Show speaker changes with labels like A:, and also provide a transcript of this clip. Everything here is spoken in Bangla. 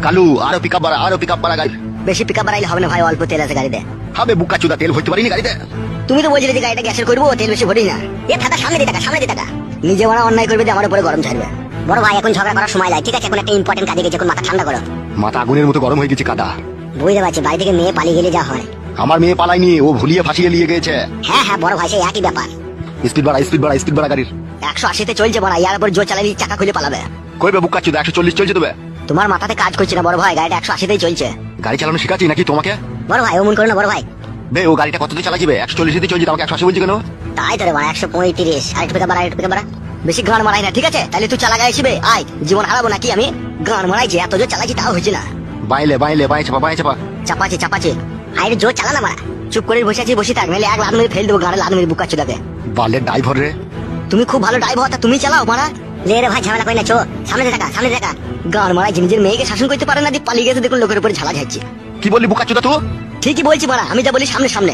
A: কালু আরো পিকআপ বাড়া গাড়ি।
B: বেশি পিকআপ বাড়াইলে হবে না ভাই, অল্প তেল আছে গাড়িতে।
A: হবে বুকা চুদা, তেল ভরতে পারিনি গাড়িতে।
B: তুমি তো বলছিলে যে গাড়িটা গ্যাসের করবো, তেল বেশি ভরি না। এ থাকা সামনে দিয়ে টাকা, সামনে দিয়ে টাকা। নিজে বড় অন্যায় করবে যে আমার উপরে গরম ছাড়বে। বড় ভাই এখন ঝগড়া করার সময় লাগে, ঠিক আছে? এখন একটা ইম্পর্টেন্ট কাজে গেছে, এখন মাথা ঠান্ডা করো।
A: মাথা আগুনের মতো গরম হয়ে গেছে কাদা।
B: বুঝতে পারছি, বাড়ি থেকে মেয়ে পালিয়ে গেলে যা হয়।
A: আমার মেয়ে পালায়নি, ও ভুলিয়ে ফাঁসিয়ে নিয়ে গেছে।
B: হ্যাঁ হ্যাঁ বড় ভাই, সেই একই ব্যাপার।
A: স্পিড বাড়া গাড়ির।
B: 180-তে চলছে বড়, ইয়ার উপর জোর চালালে চাকা খুলে পালাবে।
A: কইবে বুকা চুদা 140 চলছে তবে।
B: তোমার মাথাতে কাজ করছে না বড় ভাই, গাড়িটা 180-তেই চলছে।
A: গাড়ি চালানো শিখাচ্ছি নাকি তোমাকে?
B: বড় ভাই অমন করো না বড় ভাই।
A: বে ও গাড়িটা কততে চালাচ্ছিবে? 140 চলছে, আমাকে 180 বলছি কেন?
B: তাই তো রে বড়, 135। আরেকটু পিকআপ বাড়া, আরেকটু পিকআপ বাড়া। বেশি গান মারাই না, ঠিক আছে? তাহলে তুই চালা গাড়ি শিবে আয়, জীবন হারাবো নাকি আমি? গান মারাইছি, এত জোর চালাচ্ছি তাও হচ্ছে না।
A: বাইলে বাই চাপা।
B: চাপাচ্ছি। আরে জোর চালা না মারা, চুপ করে বসে আছি, বসে থাক, নাহলে এক লাখ মেরে ফেল দেবো গাড়ি, লাখ মেরে বুকা চুদাকে।
A: বালের ড্রাইভার রে।
B: তুমি খুব ভালো ড্রাইভার, তা তুমি চালাও মারা। লে রে ভাই, ঝামেলা করি না, চো সামনে দেখা। গান মারাই নিজের মেয়েকে শাসন করতে পারে না, দিয়ে পালিয়ে গেছে, দেখুন লোকের উপরে ঝালা যাচ্ছে।
A: কি বললি বুকা চুদা তুই?
B: ঠিকই বলছি মারা, আমি যা বলি সামনে।